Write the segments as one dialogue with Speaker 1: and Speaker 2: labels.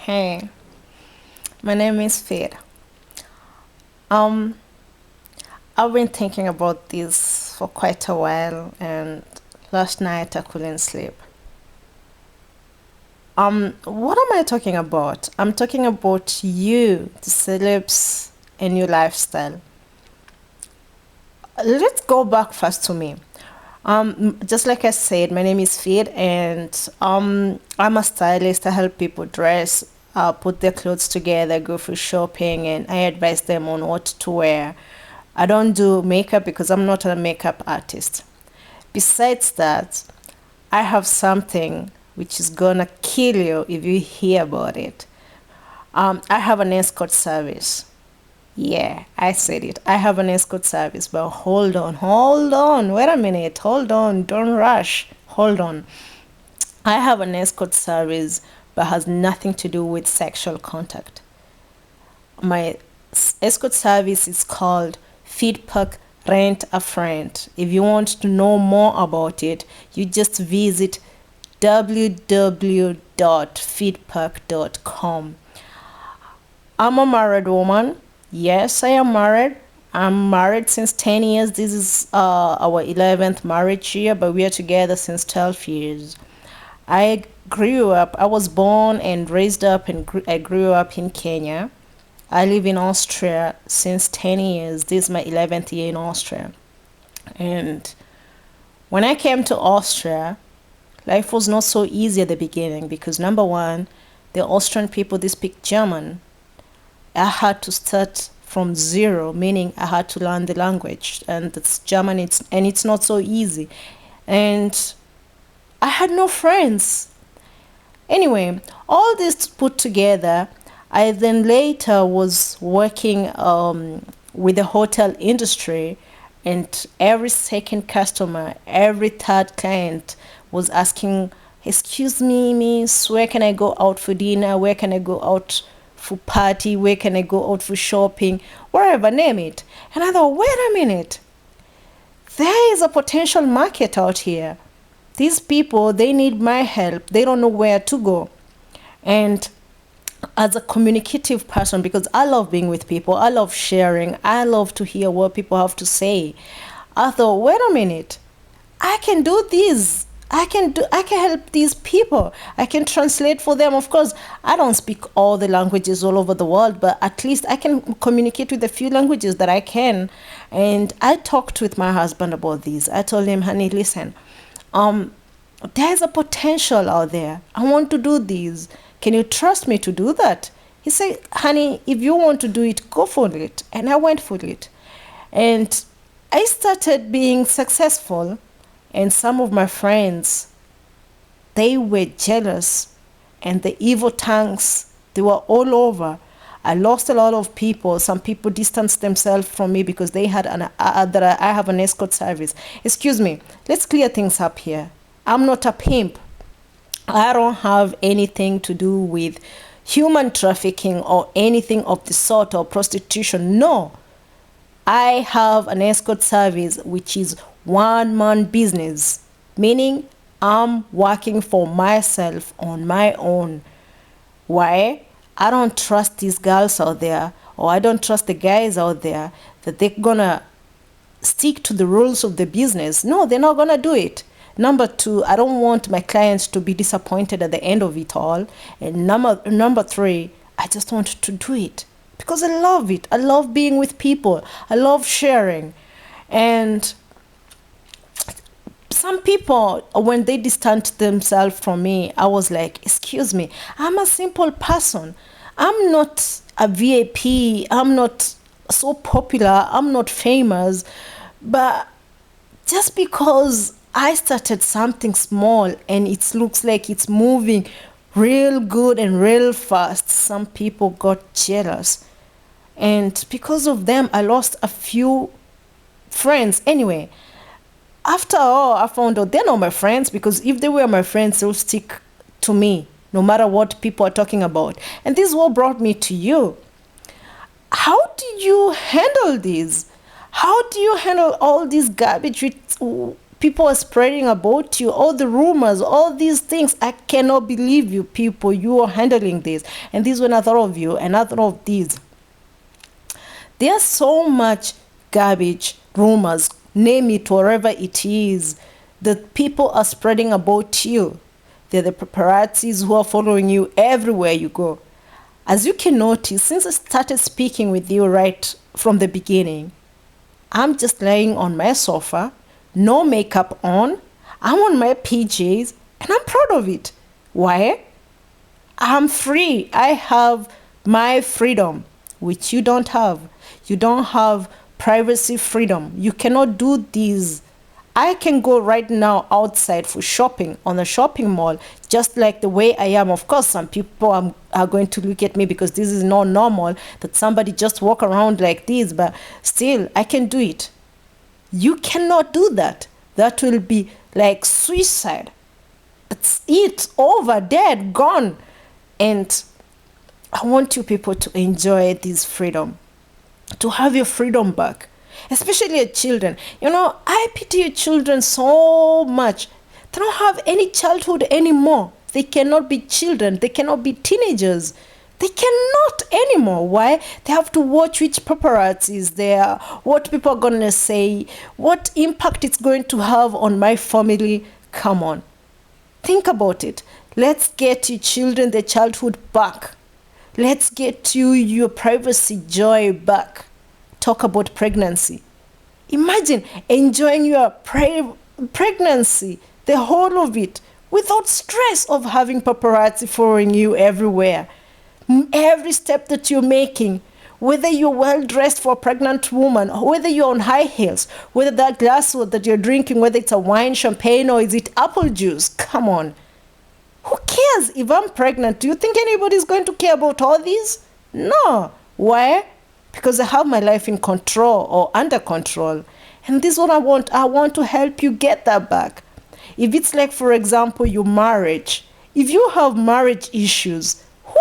Speaker 1: Hey, my name is Fade. Um, I've been thinking about this for quite a while, and last night I couldn't sleep. What am I talking about? I'm talking about you, the celebs, and your lifestyle. Let's go back first to me. Just like I said, my name is Fade, and I'm a stylist. I help people dress, put their clothes together, go for shopping, and I advise them on what to wear. I don't do makeup because I'm not a makeup artist. Besides that, I have something which is gonna kill you if you hear about it. I have an escort service. Yeah, I said it. I have an escort service, but hold on, wait a minute, hold on, don't rush, hold on. I have an escort service, but has nothing to do with sexual contact. My escort service is called Feedback Rent a Friend. If you want to know more about it, you just visit www.feedback.com. I'm a married woman. Yes, I am married. I'm married since 10 years. This is our 11th marriage year, but we are together since 12 years. I was born and raised up, and I grew up in Kenya. I live in Austria since 10 years. This is my 11th year in Austria. And when I came to Austria, life was not so easy at the beginning because number one, the Austrian people, they speak German. I had to start from zero, meaning I had to learn the language, and it's German. It's not so easy, and I had no friends. Anyway, all this put together, I then later was working with the hotel industry, and every second customer, every third client was asking, "Excuse me, miss, where can I go out for dinner? Where can I go out for party? Where can I go out for shopping? Wherever, name it." And I thought, wait a minute, there is a potential market out here. These people, they need my help. They don't know where to go. And as a communicative person, because I love being with people, I love sharing, I love to hear what people have to say, I thought, wait a minute, I can do this. I can help these people. I can translate for them. Of course, I don't speak all the languages all over the world, but at least I can communicate with the few languages that I can. And I talked with my husband about this. I told him, honey, listen, um, there's a potential out there. I want to do this. Can you trust me to do that? He said, honey, if you want to do it, go for it. And I went for it. And I started being successful. And some of my friends, they were jealous. And the evil tongues, they were all over. I lost a lot of people. Some people distanced themselves from me because they had that I have an escort service. Excuse me, let's clear things up here. I'm not a pimp. I don't have anything to do with human trafficking or anything of the sort, or prostitution. No, I have an escort service which is one man business, meaning I'm working for myself on my own. Why? I don't trust these girls out there, or I don't trust the guys out there that they're gonna stick to the rules of the business. No, they're not gonna do it. Number two, I don't want my clients to be disappointed at the end of it all. And number three, I just want to do it because I love it. I love being with people. I love sharing. And some people, when they distanced themselves from me, I was like, excuse me, I'm a simple person. I'm not a VIP. I'm not so popular. I'm not famous. But just because I started something small and it looks like it's moving real good and real fast, some people got jealous. And because of them, I lost a few friends. Anyway, after all, I found out they're not my friends, because if they were my friends, they'll stick to me no matter what people are talking about. And this is what brought me to you. How do you handle this? How do you handle all this garbage with People are spreading about you, all the rumors, all these things. I cannot believe you people, you are handling this. And this when I thought of you, and I thought of these. There's so much garbage, rumors, name it, wherever it is, that people are spreading about you. They're the paparazzis who are following you everywhere you go. As you can notice, since I started speaking with you right from the beginning, I'm just laying on my sofa, no makeup on, I'm on my PJs, and I'm proud of it. Why? I'm free. I have my freedom, which you don't have. You don't have privacy freedom. You cannot do these. I can go right now outside for shopping on a shopping mall, just like the way I am. Of course, some people are going to look at me because this is not normal that somebody just walk around like this, but still, I can do it. You cannot do that. That will be like suicide. It's it, over, dead, gone. And I want you people to enjoy this freedom, to have your freedom back. Especially your children. I pity your children so much. They don't have any childhood anymore. They cannot be children. They cannot be teenagers. They cannot anymore. Why? They have to watch which paparazzi is there, what people are going to say, what impact it's going to have on my family. Come on. Think about it. Let's get your children their childhood back. Let's get you your privacy joy back. Talk about pregnancy. Imagine enjoying your pregnancy, the whole of it, without stress of having paparazzi following you everywhere. Every step that you're making, whether you're well dressed for a pregnant woman, or whether you're on high heels, whether that glass that you're drinking, whether it's a wine, champagne, or is it apple juice, come on. Who cares if I'm pregnant? Do you think anybody's going to care about all these? No. Why? Because I have my life in control or under control. And this is what I want. I want to help you get that back. If it's like, for example, your marriage. If you have marriage issues, who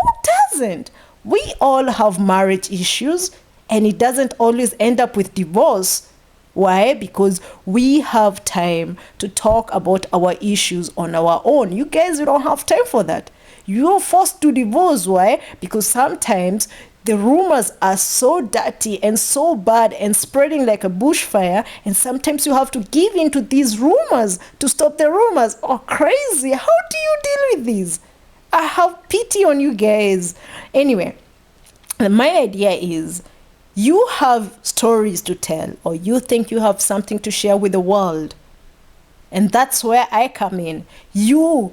Speaker 1: doesn't? We all have marriage issues, and it doesn't always end up with divorce. Why? Because we have time to talk about our issues on our own. You guys, you don't have time for that. You're forced to divorce. Why? Because sometimes the rumors are so dirty and so bad and spreading like a bushfire, and sometimes you have to give in to these rumors to stop the rumors. Oh, crazy. How do you deal with these? I have pity on you guys. Anyway, my idea is you have stories to tell, or you think you have something to share with the world. And that's where I come in. You're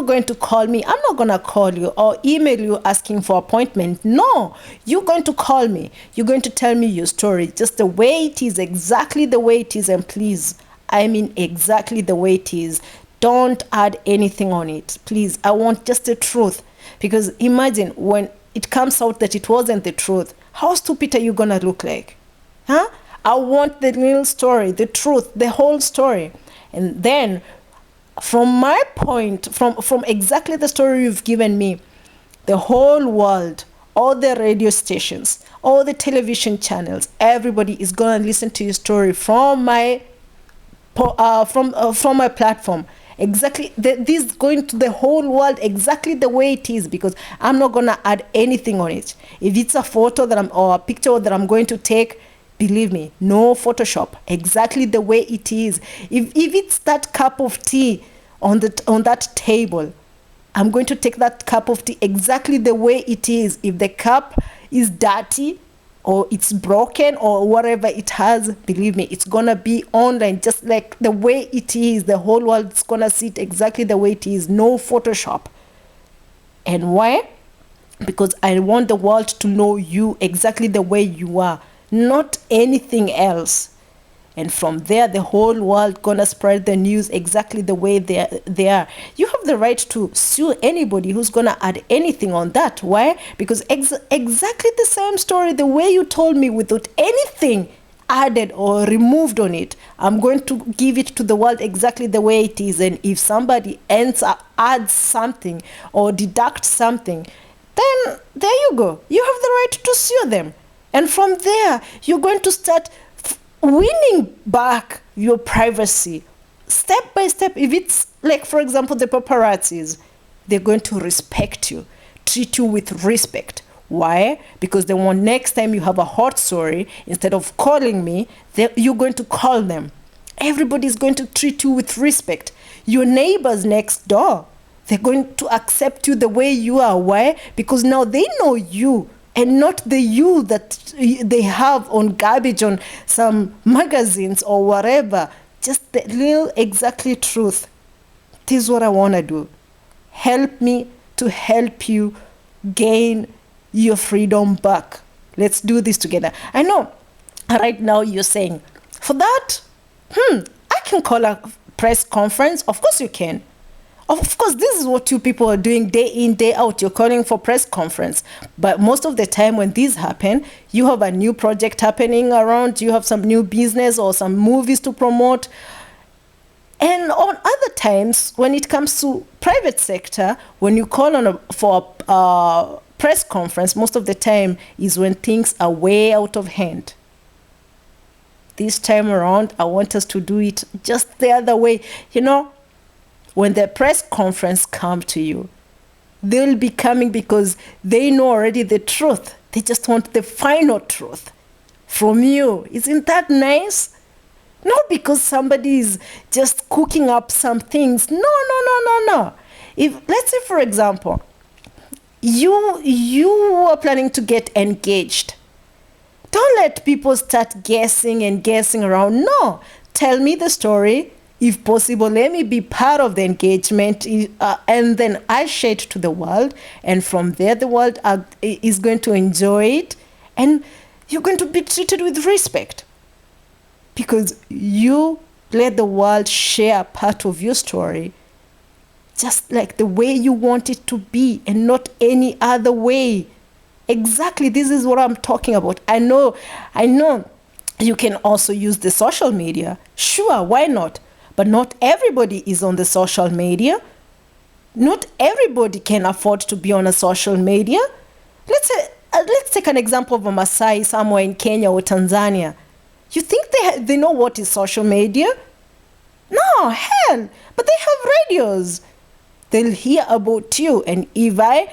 Speaker 1: going to call me. I'm not going to call you or email you asking for appointment. No, you're going to call me. You're going to tell me your story just the way it is, exactly the way it is. And please, I mean exactly the way it is. Don't add anything on it. Please, I want just the truth. Because imagine when it comes out that it wasn't the truth. How stupid are you going to look like? Huh? I want the real story, the truth, the whole story. And then from my point, from exactly the story you've given me, the whole world, all the radio stations, all the television channels, everybody is going to listen to your story from my from my platform. Exactly, this is going to the whole world exactly the way it is, because I'm not going to add anything on it. If it's a photo or a picture that I'm going to take, believe me, no Photoshop, exactly the way it is. If it's that cup of tea on that table, I'm going to take that cup of tea exactly the way it is. If the cup is dirty or it's broken or whatever it has, believe me, it's going to be online just like the way it is. The whole world is going to see it exactly the way it is. No Photoshop. And why? Because I want the world to know you exactly the way you are, not anything else. And from there, the whole world gonna spread the news exactly the way they are. You have the right to sue anybody who's gonna add anything on that. Why? Because exactly the same story, the way you told me, without anything added or removed on it, I'm going to give it to the world exactly the way it is. And if somebody adds something or deducts something, then there you go. You have the right to sue them. And from there, you're going to start winning back your privacy step by step. If it's like, for example, the paparazzis, they're going to respect you, treat you with respect. Why? Because they want next time you have a hot story, instead of calling me, you're going to call them. Everybody's going to treat you with respect. Your neighbors next door, they're going to accept you the way you are. Why? Because now they know you, and not the you that they have on garbage on some magazines or whatever. Just the real, exactly truth. This is what I want to do. Help me to help you gain your freedom back. Let's do this together. I know right now you're saying, for that, I can call a press conference. Of course you can. Of course, this is what you people are doing day in, day out. You're calling for press conference. But most of the time when these happen, you have a new project happening around, you have some new business or some movies to promote. And on other times, when it comes to private sector, when you call for a press conference, most of the time is when things are way out of hand. This time around, I want us to do it just the other way. When the press conference come to you, they'll be coming because they know already the truth. They just want the final truth from you. Isn't that nice? Not because somebody is just cooking up some things. No. If, let's say, for example, you are planning to get engaged. Don't let people start guessing around. No, tell me the story. If possible, let me be part of the engagement, and then I share it to the world. And from there, the world is going to enjoy it. And you're going to be treated with respect. Because you let the world share part of your story just like the way you want it to be, and not any other way. Exactly, this is what I'm talking about. I know you can also use the social media. Sure, why not? But not everybody is on the social media. Not everybody can afford to be on a social media. Let's take an example of a Maasai somewhere in Kenya or Tanzania. You think they know what is social media? No, hell, but they have radios. They'll hear about you, and if I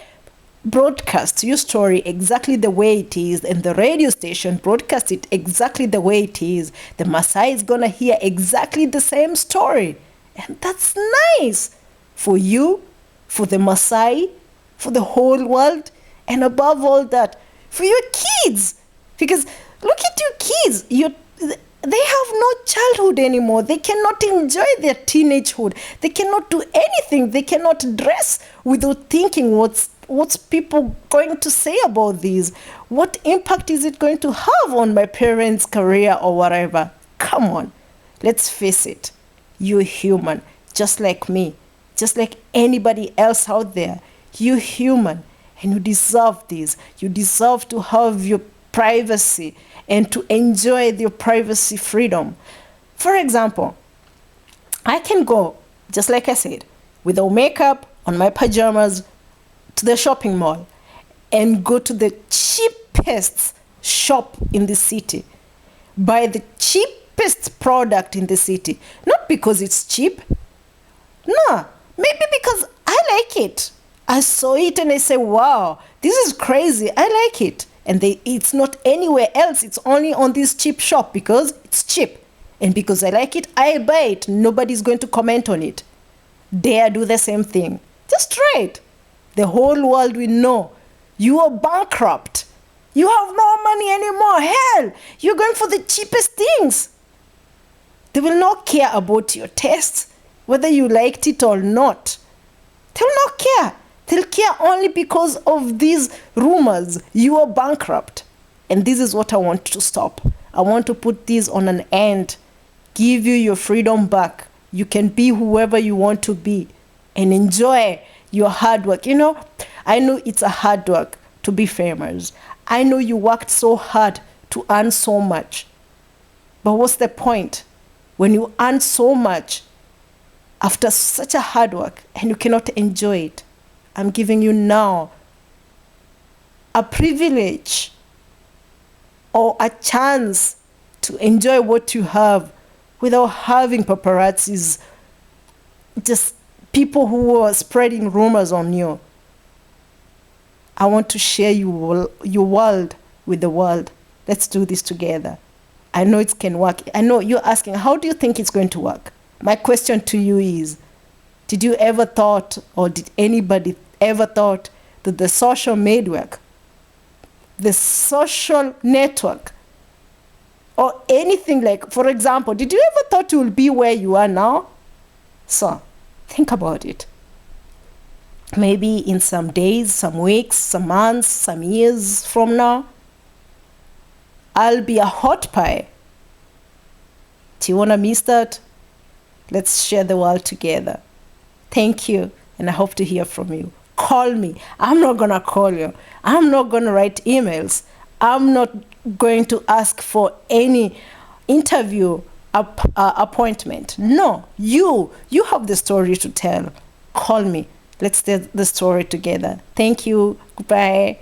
Speaker 1: broadcast your story exactly the way it is, and the radio station broadcast it exactly the way it is, the Maasai is gonna hear exactly the same story. And that's nice for you, for the Maasai, for the whole world, and above all that, for your kids. Because look at your kids. They have no childhood anymore. They cannot enjoy their teenagehood. They cannot do anything. They cannot dress without thinking what's people going to say about this? What impact is it going to have on my parents' career or whatever? Come on, let's face it. You're human, just like me, just like anybody else out there. You're human, and you deserve this. You deserve to have your privacy and to enjoy your privacy freedom. For example, I can go, just like I said, without makeup, on my pajamas, to the shopping mall and go to the cheapest shop in the city, buy the cheapest product in the city, not because it's cheap, no, maybe because I like it. I saw it and I say, wow, this is crazy, I like it. And it's not anywhere else, it's only on this cheap shop because it's cheap. And because I like it, I buy it. Nobody's going to comment on it. Dare do the same thing. Just try it. The whole world will know you are bankrupt. You have no money anymore. Hell, you're going for the cheapest things. They will not care about your taste, whether you liked it or not. They will not care. They'll care only because of these rumors. You are bankrupt. And this is what I want to stop. I want to put this on an end. Give you your freedom back. You can be whoever you want to be and enjoy your hard work. I know it's a hard work to be famous. I know you worked so hard to earn so much. But what's the point when you earn so much after such a hard work and you cannot enjoy it? I'm giving you now a privilege or a chance to enjoy what you have without having paparazzis, just people who are spreading rumors on you. I want to share your world with the world. Let's do this together. I know it can work. I know you're asking, how do you think it's going to work? My question to you is, did you ever thought, or did anybody ever thought that the social network, the social network, or anything like, for example, did you ever thought you will be where you are now? So, think about it. Maybe in some days, some weeks, some months, some years from now, I'll be a hot pie. Do you want to miss that? Let's share the world together. Thank you, and I hope to hear from you. Call me. I'm not going to call you. I'm not going to write emails. I'm not going to ask for any interview appointment. No, you have the story to tell. Call me. Let's tell the story together. Thank you. Goodbye.